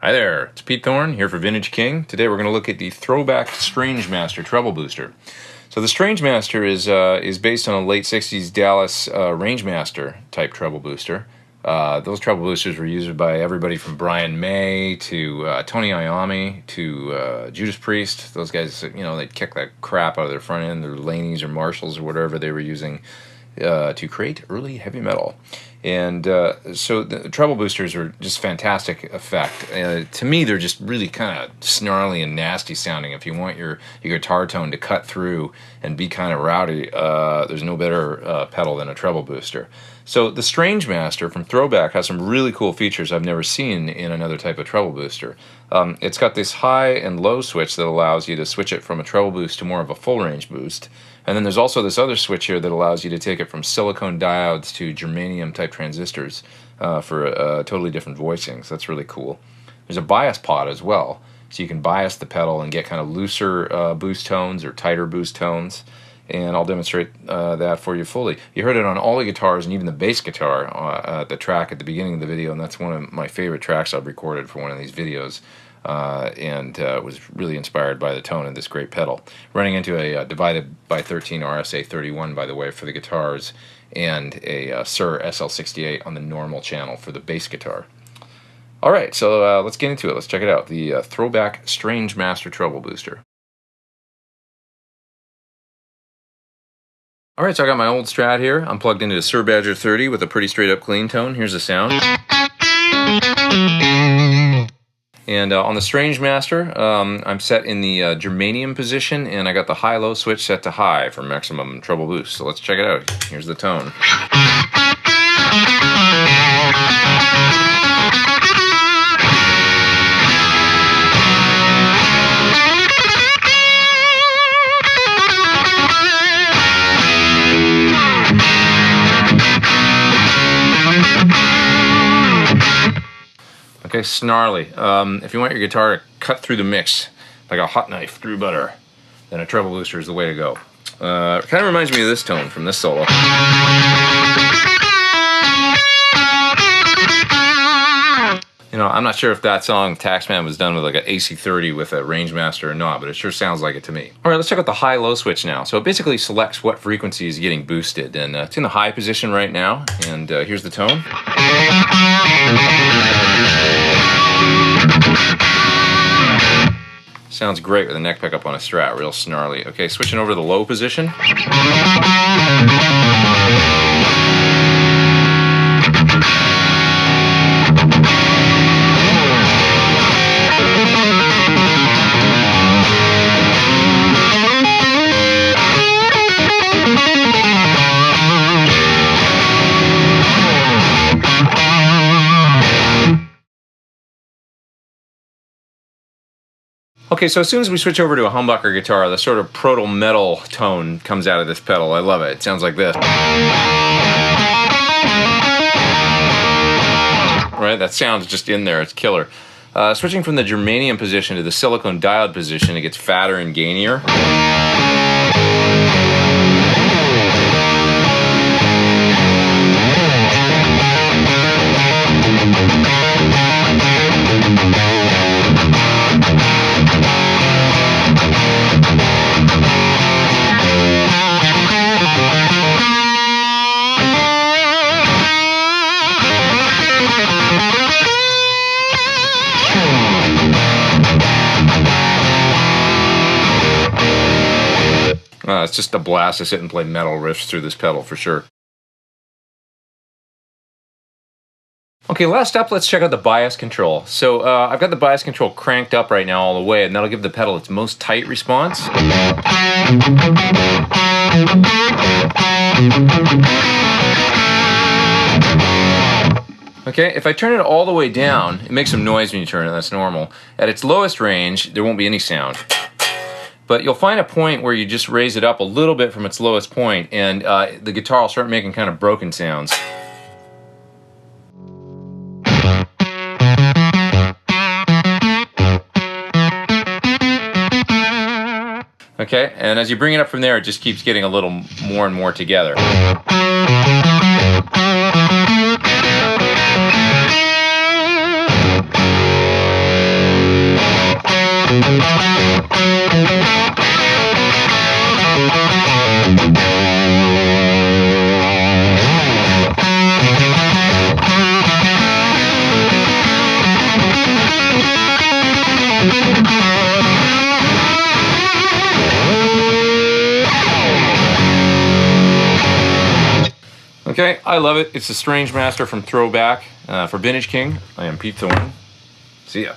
Hi there, it's Pete Thorn here for Vintage King. Today we're going to look at the Throbak Strange Master treble booster. So the Strange Master is based on a late 60s Dallas Rangemaster type treble booster. Those treble boosters were used by everybody from Brian May to Tony Iommi to Judas Priest. Those guys, they'd kick that crap out of their front end, their Laneys or Marshalls or whatever they were using to create early heavy metal. And so the treble boosters are just fantastic effect. To me, they're just really kind of snarly and nasty sounding. If you want your guitar tone to cut through and be kind of rowdy, there's no better pedal than a treble booster. So the Strange Master from Throbak has some really cool features I've never seen in another type of treble booster. It's got this high and low switch that allows you to switch it from a treble boost to more of a full range boost. And then there's also this other switch here that allows you to take it from silicone diodes to germanium type transistors for totally different voicings. That's really cool. There's a bias pot as well, so you can bias the pedal and get kind of looser boost tones or tighter boost tones. And I'll demonstrate that for you fully. You heard it on all the guitars and even the bass guitar, the track at the beginning of the video, and that's one of my favorite tracks I've recorded for one of these videos. And was really inspired by the tone of this great pedal. Running into a divided by 13 RSA 31, by the way, for the guitars, and a Sir SL68 on the normal channel for the bass guitar. Alright, so let's get into it. Let's check it out. The Throbak Strange Master treble booster. Alright, so I got my old Strat here. I'm plugged into a Sir Badger 30 with a pretty straight up clean tone. Here's the sound. And on the Strange Master, I'm set in the Germanium position, and I got the high-low switch set to high for maximum treble boost. So let's check it out. Here's the tone. Okay, snarly. If you want your guitar to cut through the mix like a hot knife through butter, then a treble booster is the way to go. It kind of reminds me of this tone from this solo. I'm not sure if that song Taxman was done with like an AC30 with a Rangemaster or not, but it sure sounds like it to me. Alright, let's check out the high-low switch now. So it basically selects what frequency is getting boosted, and it's in the high position right now, and here's the tone. Sounds great with a neck pickup on a Strat, real snarly. Okay, switching over to the low position. Okay, so as soon as we switch over to a humbucker guitar, the sort of proto-metal tone comes out of this pedal. I love it. It sounds like this. Right, that sound's just in there. It's killer. Switching from the germanium position to the silicone diode position, it gets fatter and gainier. It's just a blast to sit and play metal riffs through this pedal for sure. Okay, last up, let's check out the bias control. So I've got the bias control cranked up right now all the way, and that'll give the pedal its most tight response. Okay, if I turn it all the way down, it makes some noise when you turn it, that's normal. At its lowest range, there won't be any sound. But you'll find a point where you just raise it up a little bit from its lowest point, and the guitar will start making kind of broken sounds. Okay, and as you bring it up from there, it just keeps getting a little more and more together. Okay, I love it. It's the Strange Master from Throbak. For Vintage King, I am Pete Thorn. See ya.